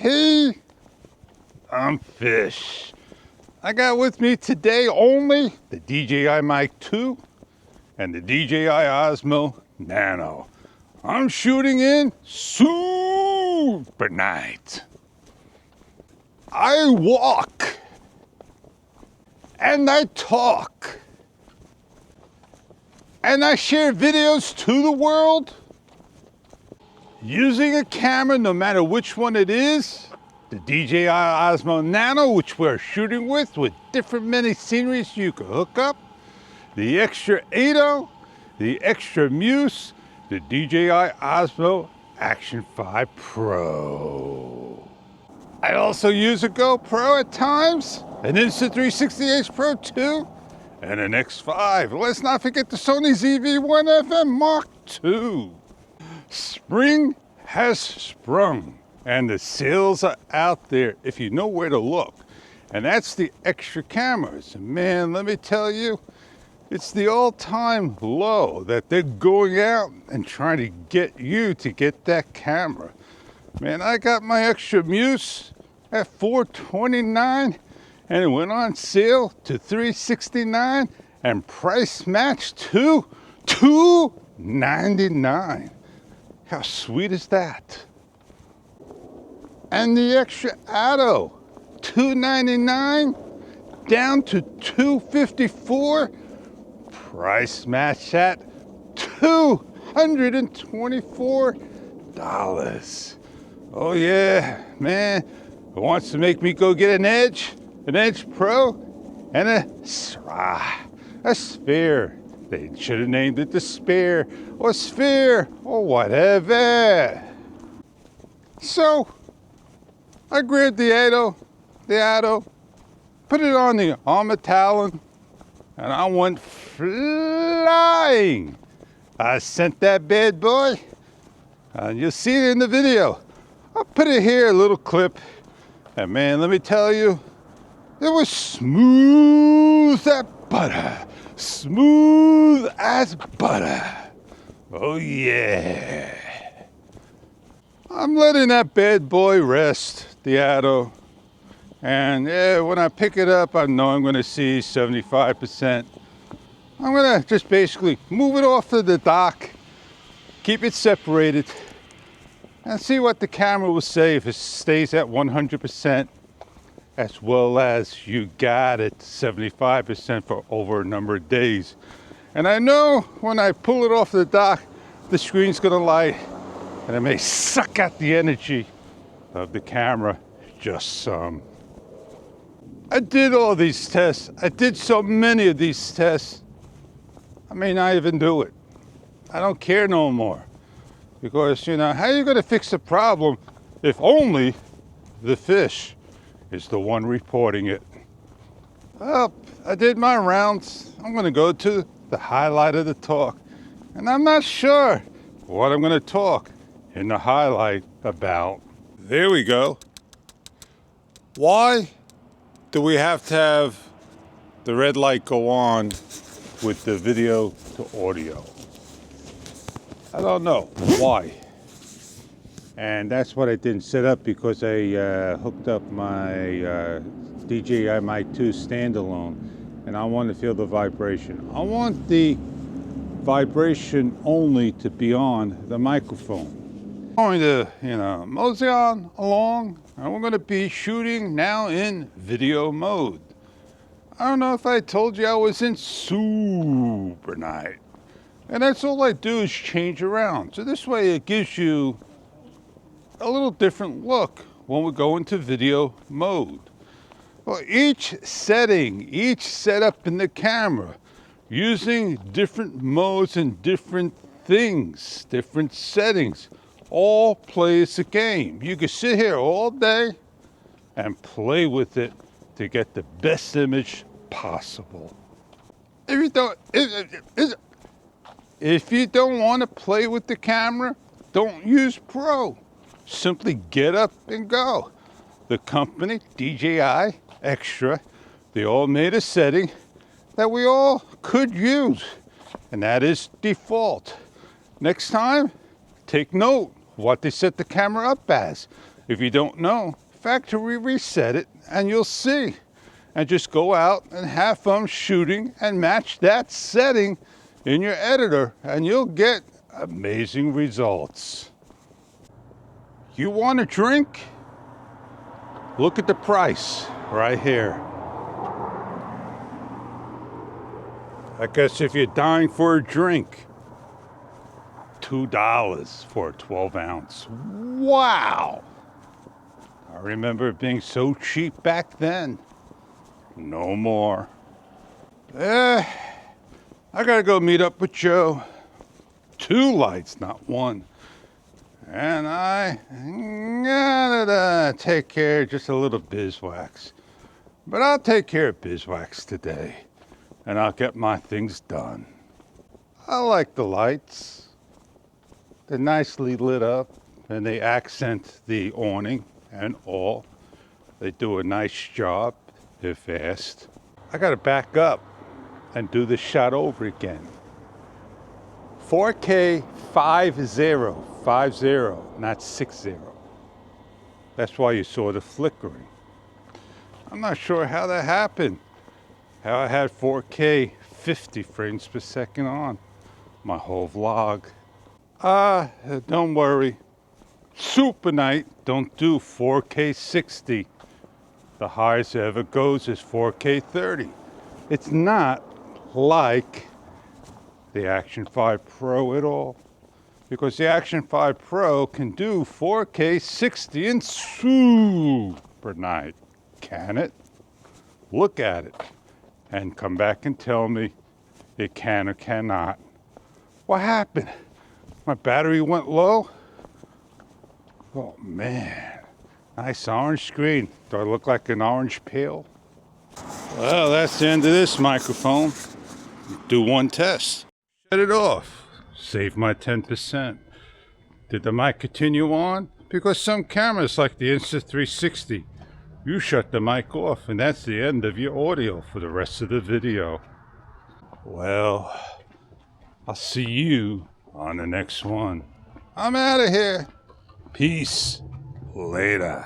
Hey, I'm Fish. I got with me today only the DJI Mic 2 and the DJI Osmo Nano. I'm shooting in super night. I walk and I talk and I share videos to the world using a camera, no matter which one it is. The DJI Osmo Nano, which we're shooting with different mini sceneries you can hook up. The Extra 8.0, the Extra Muse, the DJI Osmo Action 5 Pro. I also use a GoPro at times, an Insta360X Pro 2, and an X5. Let's not forget the Sony ZV-1 FM Mark II. Spring has sprung and the sales are out there if you know where to look. And that's the extra cameras. And man, let me tell you, it's the all-time low that they're going out and trying to get you to get that camera. Man, I got my Extra Muse at $429 and it went on sale to $369 and price matched to $299. How sweet is that? And the Extra Atto, $299 down to $254. Price match at $224. Oh yeah, man. It wants to make me go get an Edge Pro, and a Sphere. They should have named it the Spare or Sphere or whatever. So I grabbed the Atto, put it on the Armour Talon, and I went flying. I sent that bad boy, and you'll see it in the video. I'll put it here, a little clip, and man, let me tell you, it was smooth as butter. Smooth as butter. Oh yeah. I'm letting that bad boy rest, the Atto. And yeah, when I pick it up, I know I'm gonna see 75%. I'm gonna just basically move it off to the dock, keep it separated, and see what the camera will say if it stays at 100%. As well as you got it 75% for over a number of days. And I know when I pull it off the dock, the screen's gonna light and it may suck out the energy of the camera just some. I did all these tests. I did so many of these tests, I may not even do it. I don't care no more. Because, you know, how are you gonna fix the problem if only the fish is the one reporting it? Well, I did my rounds. I'm gonna go to the highlight of the talk. And I'm not sure what I'm gonna talk in the highlight about. There we go. Why do we have to have the red light go on with the video to audio? I don't know why. And that's what I didn't set up because I hooked up my DJI Mic 2 standalone and I want to feel the vibration. I want the vibration only to be on the microphone. I'm going to, mosey on along, and we're going to be shooting now in video mode. I don't know if I told you I was in super night. And that's all I do is change around. So this way it gives you a little different look when we go into video mode. Well, each setting, each setup in the camera, using different modes and different things, different settings, all plays the game. You can sit here all day and play with it to get the best image possible. If you don't want to play with the camera, don't use Pro. Simply get up and go. The company, DJI Extra, they all made a setting that we all could use, and that is default. Next time, take note what they set the camera up as, If you don't know, factory reset it and you'll see. And just go out and have fun shooting and match that setting in your editor and you'll get amazing results. You want a drink? Look at the price right here. I guess if you're dying for a drink, $2 for a 12 ounce. Wow! I remember it being so cheap back then. No more. I gotta go meet up with Joe. 2 lights, not 1. And I gotta take care of just a little beeswax. But I'll take care of beeswax today. And I'll get my things done. I like the lights. They're nicely lit up and they accent the awning and all. They do a nice job if asked. I gotta back up and do this shot over again. 4K 50, not 60. That's why you saw the flickering. I'm not sure how that happened. How I had 4K 50 frames per second on my whole vlog. Don't worry. Super Night don't do 4K 60. The highest it ever goes is 4K 30. It's not like the Action 5 Pro at all. Because the Action 5 Pro can do 4K 60 in Super Night. Can it? Look at it. And come back and tell me it can or cannot. What happened? My battery went low? Oh man, nice orange screen. Do I look like an orange peel? Well, that's the end of this microphone. Do one test. Shut it off. Save my 10%. Did the mic continue on? Because some cameras like the Insta360, you shut the mic off and that's the end of your audio for the rest of the video. Well, I'll see you on the next one. I'm out of here. Peace. Later.